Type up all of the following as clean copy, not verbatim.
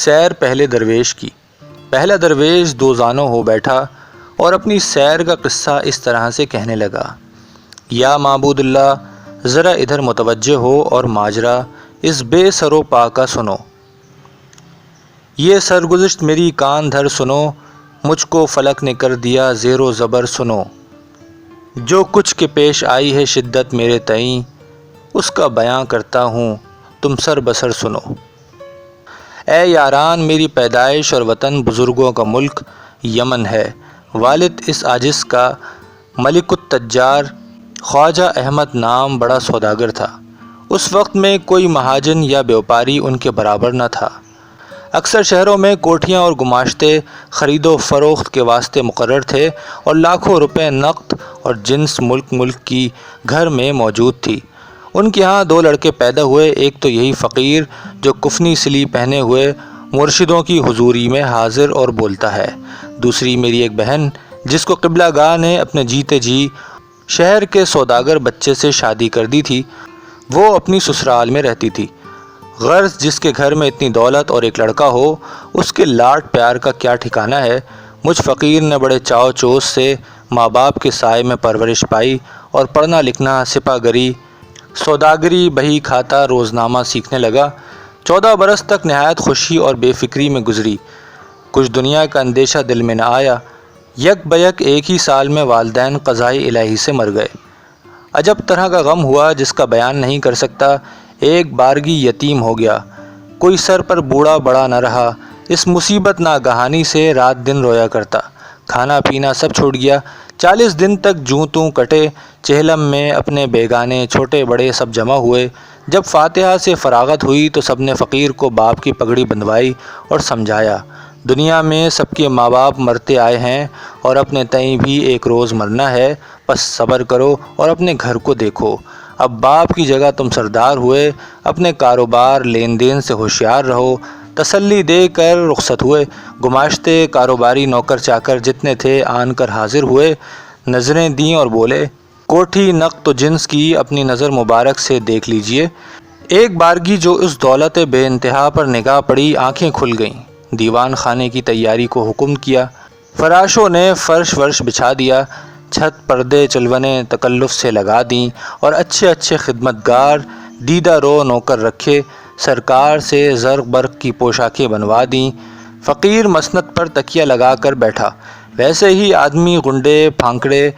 سیر پہلے درویش کی۔ پہلا درویش دو زانوں ہو بیٹھا اور اپنی سیر کا قصہ اس طرح سے کہنے لگا: یا معبود اللہ، ذرا ادھر متوجہ ہو اور ماجرا اس بے سر و پا کا سنو۔ یہ سرگزشت میری کان دھر سنو، مجھ کو فلک نے کر دیا زیر و زبر سنو۔ جو کچھ کے پیش آئی ہے شدت میرے تئیں، اس کا بیاں کرتا ہوں تم سر بسر سنو۔ اے یاران، میری پیدائش اور وطن بزرگوں کا ملک یمن ہے۔ والد اس عاجز کا ملک التجار خواجہ احمد نام بڑا سوداگر تھا۔ اس وقت میں کوئی مہاجن یا بیوپاری ان کے برابر نہ تھا۔ اکثر شہروں میں کوٹھیاں اور گماشتے خرید و فروخت کے واسطے مقرر تھے اور لاکھوں روپے نقد اور جنس ملک کی گھر میں موجود تھی۔ ان کے ہاں دو لڑکے پیدا ہوئے، ایک تو یہی فقیر جو کفنی سلی پہنے ہوئے مرشدوں کی حضوری میں حاضر اور بولتا ہے، دوسری میری ایک بہن جس کو قبلہ گاہ نے اپنے جیتے جی شہر کے سوداگر بچے سے شادی کر دی تھی۔ وہ اپنی سسرال میں رہتی تھی۔ غرض جس کے گھر میں اتنی دولت اور ایک لڑکا ہو، اس کے لاڈ پیار کا کیا ٹھکانہ ہے۔ مجھ فقیر نے بڑے چاو چوز سے ماں باپ کے سائے میں پرورش پائی اور پڑھنا لکھنا، سپاہ گری، سوداگری، بہی کھاتا، روزنامہ سیکھنے لگا۔ 14 برس تک نہایت خوشی اور بے فکری میں گزری۔ کچھ دنیا کا اندیشہ دل میں نہ آیا۔ یک بیک ایک ہی سال میں والدین قضائے الہی سے مر گئے۔ عجب طرح کا غم ہوا جس کا بیان نہیں کر سکتا۔ ایک بارگی یتیم ہو گیا، کوئی سر پر بوڑھا بڑا نہ رہا۔ اس مصیبت ناگہانی سے رات دن رویا کرتا۔ کھانا پینا سب چھوٹ گیا۔ 40 دن تک جوں توں کٹے۔ چہلم میں اپنے بیگانے چھوٹے بڑے سب جمع ہوئے۔ جب فاتحہ سے فراغت ہوئی تو سب نے فقیر کو باپ کی پگڑی بندھوائی اور سمجھایا، دنیا میں سب کے ماں باپ مرتے آئے ہیں اور اپنے تئیں بھی ایک روز مرنا ہے، بس صبر کرو اور اپنے گھر کو دیکھو۔ اب باپ کی جگہ تم سردار ہوئے، اپنے کاروبار لین دین سے ہوشیار رہو۔ تسلی دے کر رخصت ہوئے۔ گماشتے کاروباری نوکر چاکر جتنے تھے آن کر حاضر ہوئے، نظریں دیں اور بولے، کوٹھی نقد و جنس کی اپنی نظر مبارک سے دیکھ لیجئے۔ ایک بارگی جو اس دولت بے انتہا پر نگاہ پڑی، آنکھیں کھل گئیں۔ دیوان خانے کی تیاری کو حکم کیا۔ فراشوں نے فرش ورش بچھا دیا، چھت پردے چلونے تکلف سے لگا دیں اور اچھے اچھے خدمتگار دیدہ رو نوکر رکھے۔ سرکار سے زرق برق کی پوشاکیں بنوا دیں۔ فقیر مسند پر تکیہ لگا کر بیٹھا۔ ویسے ہی آدمی گنڈے پھانکڑے،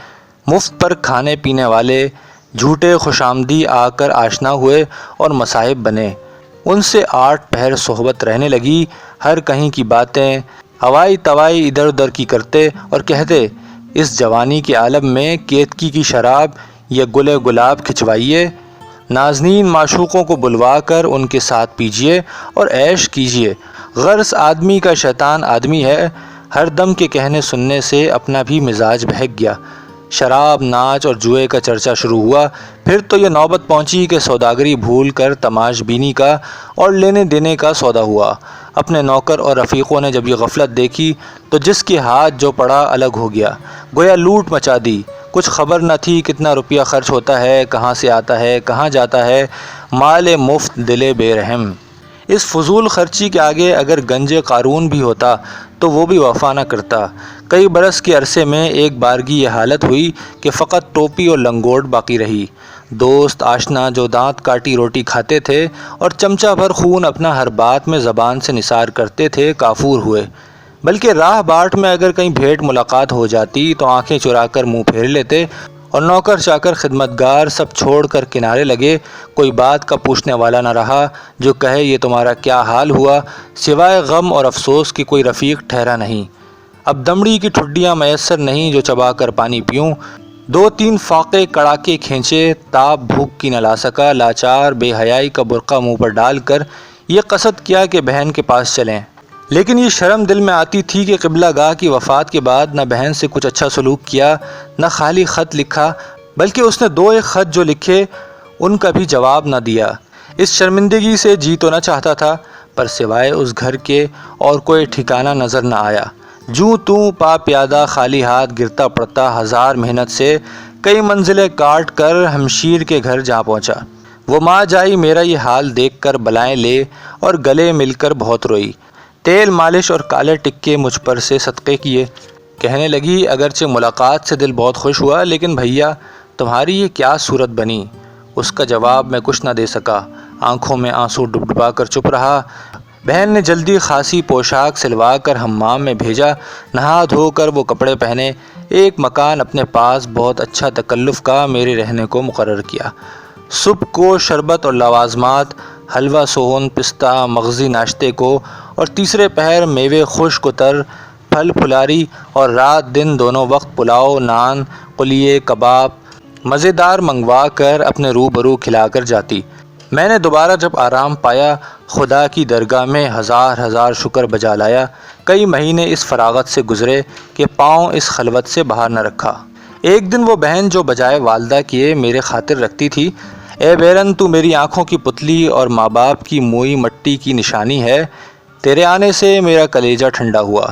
مفت پر کھانے پینے والے، جھوٹے خوش آمدی آ کر آشنا ہوئے اور مصاحب بنے۔ ان سے 8 پہر صحبت رہنے لگی۔ ہر کہیں کی باتیں ہوائی توائی ادھر ادھر کی کرتے اور کہتے، اس جوانی کے عالم میں کیتکی کی شراب یا گل گلاب کھچوائیے، نازنین معشوقوں کو بلوا کر ان کے ساتھ پیجیے اور عیش کیجیے۔ غرض آدمی کا شیطان آدمی ہے۔ ہر دم کے کہنے سننے سے اپنا بھی مزاج بہک گیا۔ شراب، ناچ اور جوئے کا چرچا شروع ہوا۔ پھر تو یہ نوبت پہنچی کہ سوداگری بھول کر تماش بینی کا اور لینے دینے کا سودا ہوا۔ اپنے نوکر اور رفیقوں نے جب یہ غفلت دیکھی تو جس کے ہاتھ جو پڑا الگ ہو گیا، گویا لوٹ مچا دی۔ کچھ خبر نہ تھی کتنا روپیہ خرچ ہوتا ہے، کہاں سے آتا ہے، کہاں جاتا ہے۔ مال مفت دل بے رحم۔ اس فضول خرچی کے آگے اگر گنج قارون بھی ہوتا تو وہ بھی وفا نہ کرتا۔ کئی برس کے عرصے میں ایک بارگی یہ حالت ہوئی کہ فقط ٹوپی اور لنگوٹ باقی رہی۔ دوست آشنا جو دانت کاٹی روٹی کھاتے تھے اور چمچہ بھر خون اپنا ہر بات میں زبان سے نثار کرتے تھے، کافور ہوئے۔ بلکہ راہ باٹ میں اگر کہیں بھیٹ ملاقات ہو جاتی تو آنکھیں چرا کر منہ پھیر لیتے اور نوکر چاکر خدمتگار سب چھوڑ کر کنارے لگے۔ کوئی بات کا پوچھنے والا نہ رہا جو کہے یہ تمہارا کیا حال ہوا۔ سوائے غم اور افسوس کی کوئی رفیق ٹھہرا نہیں۔ اب دمڑی کی ٹھڈیاں میسر نہیں جو چبا کر پانی پیوں۔ 2-3 فاقے کڑاکے کھینچے، تاب بھوک کی نہ لا سکا۔ لاچار بے حیائی کا برقع منہ پر ڈال کر یہ قصد کیا کہ بہن کے پاس چلیں۔ لیکن یہ شرم دل میں آتی تھی کہ قبلہ گاہ کی وفات کے بعد نہ بہن سے کچھ اچھا سلوک کیا، نہ خالی خط لکھا، بلکہ اس نے 2-1 خط جو لکھے ان کا بھی جواب نہ دیا۔ اس شرمندگی سے جی تو نہ چاہتا تھا، پر سوائے اس گھر کے اور کوئی ٹھکانہ نظر نہ آیا۔ جوں توں پا پیادہ خالی ہاتھ گرتا پڑتا ہزار محنت سے کئی منزلیں کاٹ کر ہمشیر کے گھر جا پہنچا۔ وہ ماں جائی میرا یہ حال دیکھ کر بلائیں لے اور گلے مل کر بہت روئی۔ تیل مالش اور کالے ٹکے مجھ پر سے صدقے کیے۔ کہنے لگی اگرچہ ملاقات سے دل بہت خوش ہوا لیکن بھیا تمہاری یہ کیا صورت بنی؟ اس کا جواب میں کچھ نہ دے سکا، آنکھوں میں آنسو ڈبڈبا کر چپ رہا۔ بہن نے جلدی خاصی پوشاک سلوا کر حمام میں بھیجا، نہا دھو کر وہ کپڑے پہنے، ایک مکان اپنے پاس بہت اچھا تکلف کا میرے رہنے کو مقرر کیا۔ صبح کو شربت اور لوازمات، حلوہ سون، پستہ، مغزی ناشتے کو، اور تیسرے پہر میوے خشک و تر، پھل پھلاری، اور رات دن دونوں وقت پلاؤ، نان، قلیے، کباب مزیدار منگوا کر اپنے روبرو کھلا کر جاتی۔ میں نے دوبارہ جب آرام پایا خدا کی درگاہ میں ہزار ہزار شکر بجا لایا۔ کئی مہینے اس فراغت سے گزرے کہ پاؤں اس خلوت سے باہر نہ رکھا۔ ایک دن وہ بہن جو بجائے والدہ کیے میرے خاطر رکھتی تھی، اے بیرن تو میری آنکھوں کی پتلی اور ماں باپ کی موئی مٹی کی نشانی ہے، تیرے آنے سے میرا کلیجہ ٹھنڈا ہوا۔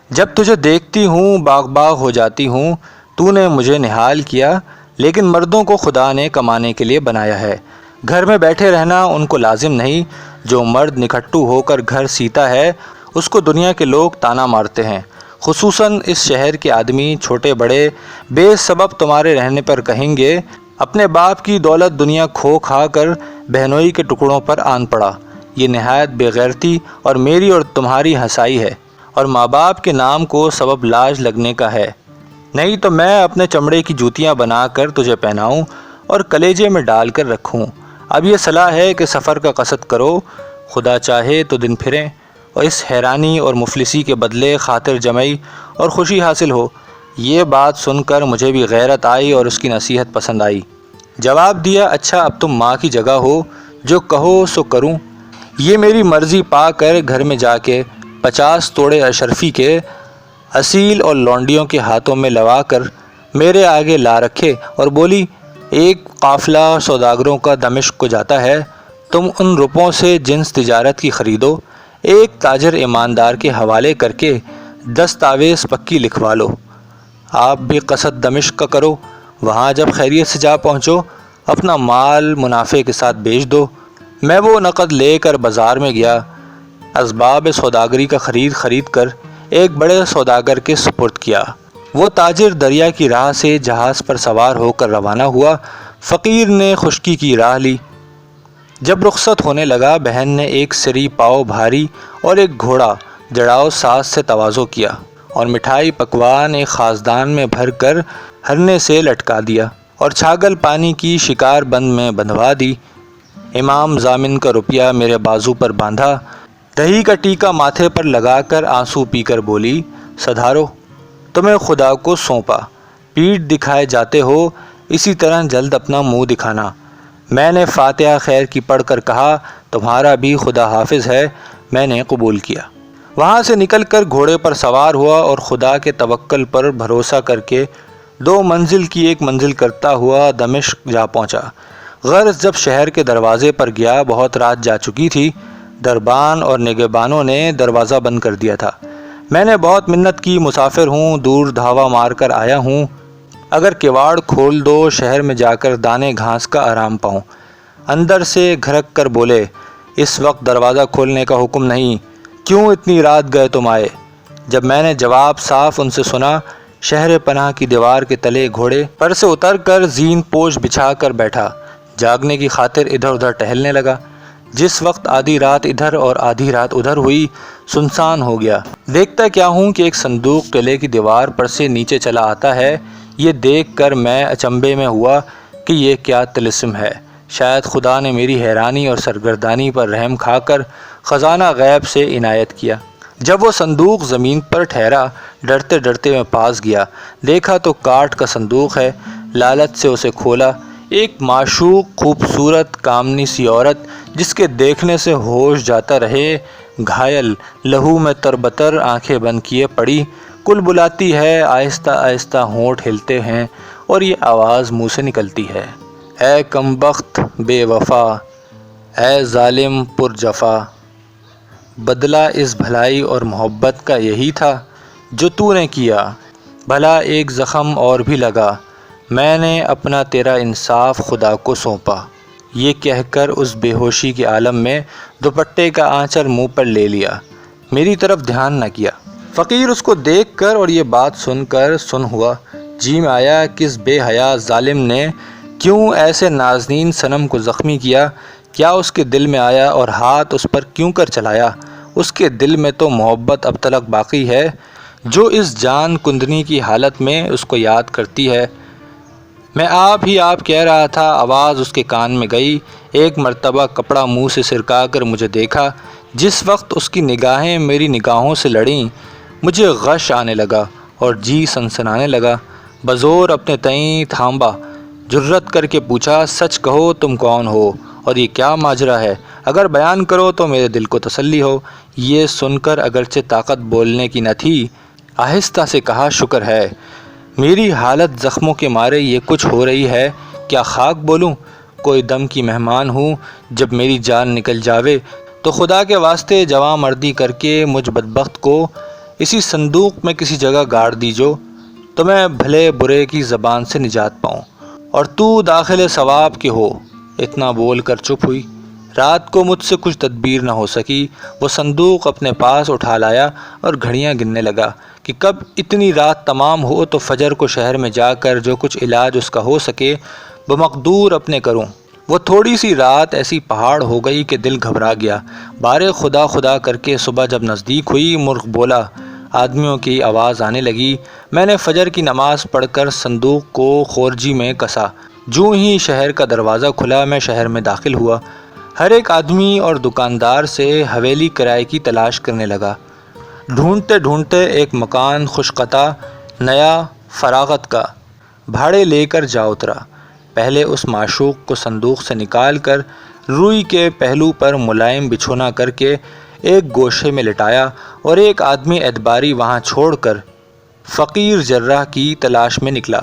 جب تجھے دیکھتی ہوں باغ باغ ہو جاتی ہوں۔ تو نے مجھے نہال کیا، لیکن مردوں کو خدا نے کمانے کے لیے بنایا ہے، گھر میں بیٹھے رہنا ان کو لازم نہیں۔ جو مرد نکھٹو ہو کر گھر سیتا ہے اس کو دنیا کے لوگ تانا مارتے ہیں، خصوصاً اس شہر کے آدمی چھوٹے بڑے بے سبب تمہارے رہنے پر کہیں گے اپنے باپ کی دولت دنیا کھو کھا کر بہنوئی کے ٹکڑوں پر آن پڑا۔ یہ نہایت بے غیرتی اور میری اور تمہاری ہنسائی ہے، اور ماں باپ کے نام کو سبب لاج لگنے کا ہے۔ نہیں تو میں اپنے چمڑے کی جوتیاں بنا کر تجھے پہناؤں اور کلیجے میں ڈال کر رکھوں۔ اب یہ صلاح ہے کہ سفر کا قصد کرو، خدا چاہے تو دن پھریں اور اس حیرانی اور مفلسی کے بدلے خاطر جمعی اور خوشی حاصل ہو۔ یہ بات سن کر مجھے بھی غیرت آئی اور اس کی نصیحت پسند آئی۔ جواب دیا، اچھا اب تم ماں کی جگہ ہو، جو کہو سو کروں۔ یہ میری مرضی پا کر گھر میں جا کے 50 توڑے اشرفی کے اصیل اور لونڈیوں کے ہاتھوں میں لوا کر میرے آگے لا رکھے اور بولی، ایک قافلہ سوداگروں کا دمشق کو جاتا ہے، تم ان روپوں سے جنس تجارت کی خریدو، ایک تاجر ایماندار کے حوالے کر کے دستاویز پکی لکھوا لو۔ آپ بھی قصد دمشق کا کرو، وہاں جب خیریت سے جا پہنچو اپنا مال منافع کے ساتھ بیچ دو۔ میں وہ نقد لے کر بازار میں گیا، اسباب سوداگری کا خرید کر ایک بڑے سوداگر کے سپرد کیا۔ وہ تاجر دریا کی راہ سے جہاز پر سوار ہو کر روانہ ہوا۔ فقیر نے خشکی کی راہ لی۔ جب رخصت ہونے لگا بہن نے ایک سری پاؤ بھاری اور ایک گھوڑا جڑاؤ ساز سے تواضع کیا اور مٹھائی پکوان ایک خاصدان میں بھر کر ہرنے سے لٹکا دیا اور چھاگل پانی کی شکار بند میں بندھوا دی۔ امام ضامن کا روپیہ میرے بازو پر باندھا، دہی کا ٹیکا ماتھے پر لگا کر آنسو پی کر بولی، سدھارو، تمہیں خدا کو سونپا، پیٹھ دکھائے جاتے ہو، اسی طرح جلد اپنا منہ دکھانا۔ میں نے فاتحہ خیر کی پڑھ کر کہا، تمہارا بھی خدا حافظ ہے۔ میں نے قبول کیا۔ وہاں سے نکل کر گھوڑے پر سوار ہوا اور خدا کے توکل پر بھروسہ کر کے 2 منزل کی ایک منزل کرتا ہوا دمشق جا پہنچا۔ غرض جب شہر کے دروازے پر گیا بہت رات جا چکی تھی، دربان اور نگہبانوں نے دروازہ بند کر دیا تھا۔ میں نے بہت منت کی، مسافر ہوں، دور دھاوا مار کر آیا ہوں، اگر کواڑ کھول دو شہر میں جا کر دانے گھاس کا آرام پاؤں۔ اندر سے گھرک کر بولے، اس وقت دروازہ کھولنے کا حکم نہیں، کیوں اتنی رات گئے تم آئے؟ جب میں نے جواب صاف ان سے سنا، شہر پناہ کی دیوار کے تلے گھوڑے پر سے اتر کر زین پوش بچھا کر بیٹھا، جاگنے کی خاطر ادھر ادھر ٹہلنے لگا۔ جس وقت آدھی رات ادھر اور آدھی رات ادھر ہوئی، سنسان ہو گیا۔ دیکھتا کیا ہوں کہ ایک صندوق قلعے کی دیوار پر سے نیچے چلا آتا ہے۔ یہ دیکھ کر میں اچنبے میں ہوا کہ یہ کیا طلسم ہے۔ شاید خدا نے میری حیرانی اور سرگردانی پر رحم کھا کر خزانہ غیب سے عنایت کیا۔ جب وہ صندوق زمین پر ٹھہرا، ڈرتے ڈرتے میں پاس گیا، دیکھا تو کاٹھ کا صندوق ہے۔ لالچ سے اسے کھولا۔ ایک معشوق خوبصورت کامنی سی عورت جس کے دیکھنے سے ہوش جاتا رہے، گھائل، لہو میں تربتر آنکھیں بند کیے پڑی، کل بلاتی ہے، آہستہ آہستہ ہونٹ ہلتے ہیں اور یہ آواز منہ سے نکلتی ہے، اے کمبخت بے وفا، اے ظالم پر جفا، بدلہ اس بھلائی اور محبت کا یہی تھا جو تو نے کیا، بھلا ایک زخم اور بھی لگا، میں نے اپنا تیرا انصاف خدا کو سونپا۔ یہ کہہ کر اس بے ہوشی کے عالم میں دوپٹے کا آنچل منہ پر لے لیا۔ میری طرف دھیان نہ کیا۔ فقیر اس کو دیکھ کر اور یہ بات سن کر سن ہوا۔ جی میں آیا کس بے حیا ظالم نے کیوں ایسے نازنین صنم کو زخمی کیا، کیا اس کے دل میں آیا اور ہاتھ اس پر کیوں کر چلایا۔ اس کے دل میں تو محبت اب تلک باقی ہے جو اس جان کندنی کی حالت میں اس کو یاد کرتی ہے۔ میں آپ کہہ رہا تھا، آواز اس کے کان میں گئی۔ ایک مرتبہ کپڑا منہ سے سرکا کر مجھے دیکھا۔ جس وقت اس کی نگاہیں میری نگاہوں سے لڑیں مجھے غش آنے لگا اور جی سنسنانے لگا۔ بزور اپنے تئیں تھامبا، جرت کر کے پوچھا، سچ کہو تم کون ہو اور یہ کیا ماجرا ہے؟ اگر بیان کرو تو میرے دل کو تسلی ہو۔ یہ سن کر اگرچہ طاقت بولنے کی نہ تھی، آہستہ سے کہا، شکر ہے، میری حالت زخموں کے مارے یہ کچھ ہو رہی ہے، کیا خاک بولوں؟ کوئی دم کی مہمان ہوں، جب میری جان نکل جاوے تو خدا کے واسطے جواں مردی کر کے مجھ بدبخت کو اسی صندوق میں کسی جگہ گاڑ دیجو تو میں بھلے برے کی زبان سے نجات پاؤں، اور تو داخل ثواب کے ہو۔ اتنا بول کر چپ ہوئی۔ رات کو مجھ سے کچھ تدبیر نہ ہو سکی۔ وہ صندوق اپنے پاس اٹھا لایا اور گھڑیاں گننے لگا کہ کب اتنی رات تمام ہو تو فجر کو شہر میں جا کر جو کچھ علاج اس کا ہو سکے بمقدور اپنے کروں۔ وہ تھوڑی سی رات ایسی پہاڑ ہو گئی کہ دل گھبرا گیا۔ بارے خدا خدا کر کے صبح جب نزدیک ہوئی، مرغ بولا، آدمیوں کی آواز آنے لگی۔ میں نے فجر کی نماز پڑھ کر صندوق کو خورجی میں کسا۔ جوں ہی شہر کا دروازہ کھلا میں شہر میں داخل ہوا۔ ہر ایک آدمی اور دکاندار سے حویلی کرائے کی تلاش کرنے لگا۔ ڈھونڈتے ڈھونڈتے ایک مکان خوش قطع نیا فراغت کا بھاڑے لے کر جا اترا۔ پہلے اس معشوق کو صندوق سے نکال کر روئی کے پہلو پر ملائم بچھونا کر کے ایک گوشے میں لٹایا اور ایک آدمی اعتباری وہاں چھوڑ کر فقیر جراح کی تلاش میں نکلا۔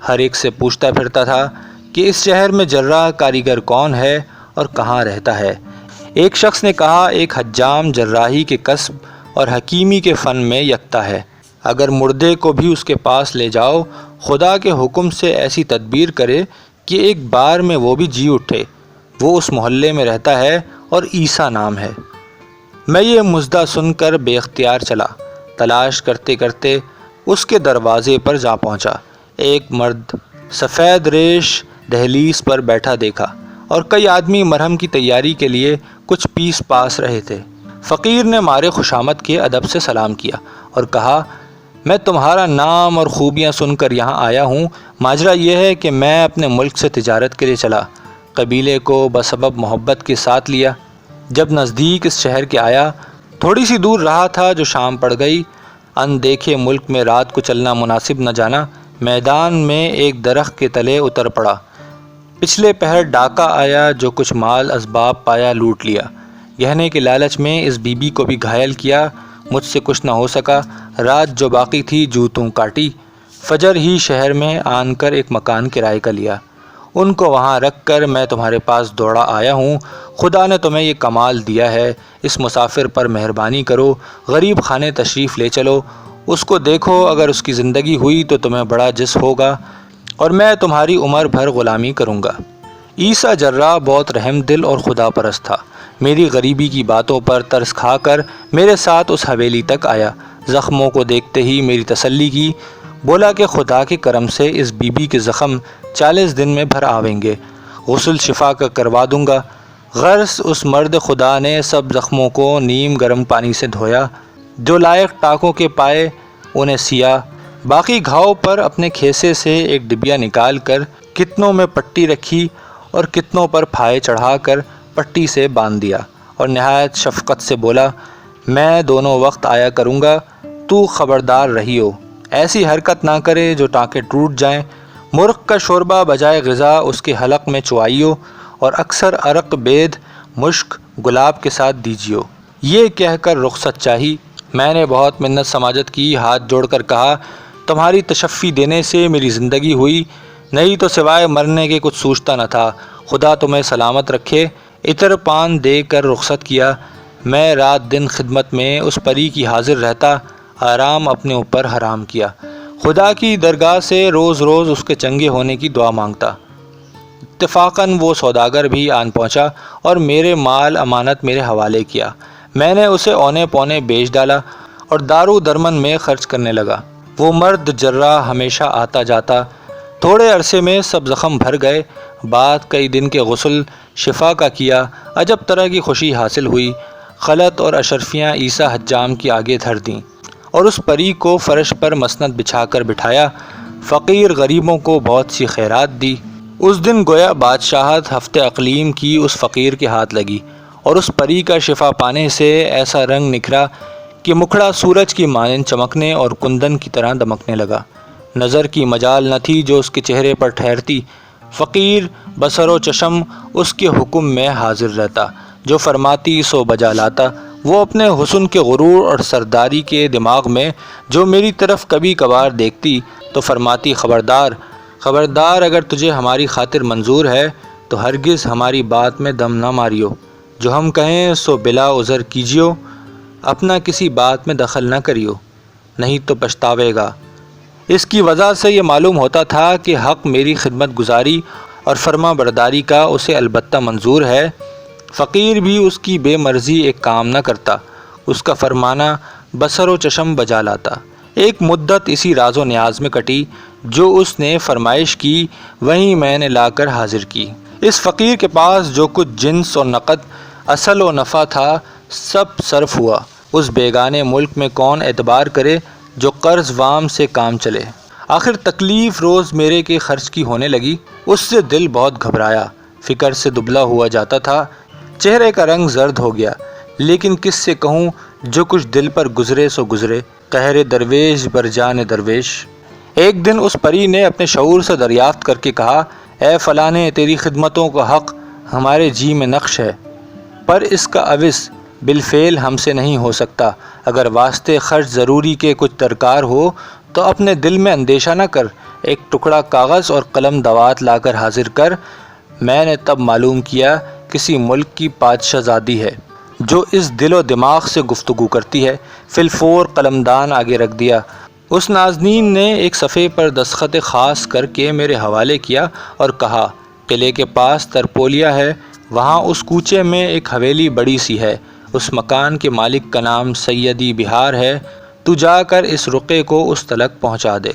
ہر ایک سے پوچھتا پھرتا تھا کہ اس شہر میں جراح کاریگر کون ہے اور کہاں رہتا ہے۔ ایک شخص نے کہا، ایک حجام جراحی کے کسب اور حکیمی کے فن میں یکتا ہے، اگر مردے کو بھی اس کے پاس لے جاؤ، خدا کے حکم سے ایسی تدبیر کرے کہ ایک بار میں وہ بھی جی اٹھے۔ وہ اس محلے میں رہتا ہے اور عیسیٰ نام ہے۔ میں یہ مژدہ سن کر بے اختیار چلا، تلاش کرتے کرتے اس کے دروازے پر جا پہنچا۔ ایک مرد سفید ریش دہلیز پر بیٹھا دیکھا اور کئی آدمی مرہم کی تیاری کے لیے کچھ پیس پاس رہے تھے۔ فقیر نے مارے خوشامد کے ادب سے سلام کیا اور کہا، میں تمہارا نام اور خوبیاں سن کر یہاں آیا ہوں۔ ماجرا یہ ہے کہ میں اپنے ملک سے تجارت کے لیے چلا، قبیلے کو بسبب محبت کے ساتھ لیا۔ جب نزدیک اس شہر کے آیا، تھوڑی سی دور رہا تھا جو شام پڑ گئی۔ ان دیکھے ملک میں رات کو چلنا مناسب نہ جانا، میدان میں ایک درخت کے تلے اتر پڑا۔ پچھلے پہر ڈاکا آیا، جو کچھ مال اسباب پایا لوٹ لیا۔ گہنے کے لالچ میں اس بی بی کو بھی گھائل کیا، مجھ سے کچھ نہ ہو سکا۔ رات جو باقی تھی جوتوں کاٹی۔ فجر ہی شہر میں آن کر ایک مکان کرائے کا لیا۔ ان کو وہاں رکھ کر میں تمہارے پاس دوڑا آیا ہوں۔ خدا نے تمہیں یہ کمال دیا ہے، اس مسافر پر مہربانی کرو، غریب خانے تشریف لے چلو، اس کو دیکھو، اگر اس کی زندگی ہوئی تو تمہیں بڑا جس ہوگا اور میں تمہاری عمر بھر غلامی کروں گا۔ عیسیٰ جراح بہت رحم دل اور خدا پرست تھا۔ میری غریبی کی باتوں پر ترس کھا کر میرے ساتھ اس حویلی تک آیا۔ زخموں کو دیکھتے ہی میری تسلی کی، بولا کہ خدا کے کرم سے اس بی بی کے زخم 40 دن میں بھر آویں گے، غسل شفا کا کروا دوں گا۔ غرض اس مرد خدا نے سب زخموں کو نیم گرم پانی سے دھویا، جو لائق ٹاکوں کے پائے انہیں سیا، باقی گھاؤ پر اپنے کھیسے سے ایک ڈبیا نکال کر کتنوں میں پٹی رکھی اور کتنوں پر پھائے چڑھا کر پٹی سے باندھ دیا، اور نہایت شفقت سے بولا، میں دونوں وقت آیا کروں گا، تو خبردار رہیو، ایسی حرکت نہ کرے جو ٹانکے ٹوٹ جائیں۔ مرغ کا شوربہ بجائے غذا اس کے حلق میں چوائیو، اور اکثر عرق بید مشک گلاب کے ساتھ دیجیو۔ یہ کہہ کر رخصت چاہی۔ میں نے بہت منت سماجت کی، ہاتھ جوڑ کر کہا، تمہاری تشفی دینے سے میری زندگی ہوئی، نہیں تو سوائے مرنے کے کچھ سوچتا نہ تھا، خدا تمہیں سلامت رکھے۔ عطر پان دے کر رخصت کیا۔ میں رات دن خدمت میں اس پری کی حاضر رہتا، آرام اپنے اوپر حرام کیا، خدا کی درگاہ سے روز روز اس کے چنگے ہونے کی دعا مانگتا۔ اتفاقاً وہ سوداگر بھی آن پہنچا اور میرے مال امانت میرے حوالے کیا۔ میں نے اسے اونے پونے بیچ ڈالا اور دارو درمن میں خرچ کرنے لگا۔ وہ مرد جراح ہمیشہ آتا جاتا، تھوڑے عرصے میں سب زخم بھر گئے۔ بعد کئی دن کے غسل شفا کا کیا، عجب طرح کی خوشی حاصل ہوئی۔ خلط اور اشرفیاں عیسیٰ حجام کی آگے دھر دیں اور اس پری کو فرش پر مسند بچھا کر بٹھایا۔ فقیر غریبوں کو بہت سی خیرات دی۔ اس دن گویا بادشاہت ہفتے اقلیم کی اس فقیر کے ہاتھ لگی اور اس پری کا شفا پانے سے ایسا رنگ نکھرا کہ مکھڑا سورج کی مانند چمکنے اور کندن کی طرح دمکنے لگا۔ نظر کی مجال نہ تھی جو اس کے چہرے پر ٹھہرتی۔ فقیر بصر و چشم اس کے حکم میں حاضر رہتا، جو فرماتی سو بجا لاتا۔ وہ اپنے حسن کے غرور اور سرداری کے دماغ میں جو میری طرف کبھی کبھار دیکھتی تو فرماتی، خبردار خبردار، اگر تجھے ہماری خاطر منظور ہے تو ہرگز ہماری بات میں دم نہ ماریو، جو ہم کہیں سو بلا عذر کیجیو، اپنا کسی بات میں دخل نہ کریو، نہیں تو پچھتاوے گا۔ اس کی وجہ سے یہ معلوم ہوتا تھا کہ حق میری خدمت گزاری اور فرما برداری کا اسے البتہ منظور ہے۔ فقیر بھی اس کی بے مرضی ایک کام نہ کرتا، اس کا فرمانا بصر و چشم بجا لاتا۔ ایک مدت اسی راز و نیاز میں کٹی، جو اس نے فرمائش کی وہیں میں نے لا کر حاضر کی۔ اس فقیر کے پاس جو کچھ جنس اور نقد، اصل و نفع تھا، سب صرف ہوا۔ اس بیگانے ملک میں کون اعتبار کرے جو قرض وام سے کام چلے۔ آخر تکلیف روز میرے کے خرچ کی ہونے لگی۔ اس سے دل بہت گھبرایا، فکر سے دبلا ہوا جاتا تھا، چہرے کا رنگ زرد ہو گیا۔ لیکن کس سے کہوں جو کچھ دل پر گزرے سو گزرے، قہر درویش بر جان درویش۔ ایک دن اس پری نے اپنے شعور سے دریافت کر کے کہا، اے فلانے، تیری خدمتوں کا حق ہمارے جی میں نقش ہے، پر اس کا عوض بالفعل ہم سے نہیں ہو سکتا۔ اگر واسطے خرچ ضروری کے کچھ درکار ہو تو اپنے دل میں اندیشہ نہ کر، ایک ٹکڑا کاغذ اور قلم دوات لا کر حاضر کر۔ میں نے تب معلوم کیا کسی ملک کی پادشاہ زادی ہے جو اس دل و دماغ سے گفتگو کرتی ہے۔ فی الفور قلمدان آگے رکھ دیا۔ اس نازنین نے ایک صفحے پر دستخط خاص کر کے میرے حوالے کیا اور کہا، قلعے کے پاس ترپولیا ہے، وہاں اس کوچے میں ایک حویلی بڑی سی ہے، اس مکان کے مالک کا نام سیدی بہار ہے، تو جا کر اس رقعے کو اس تلک پہنچا دے۔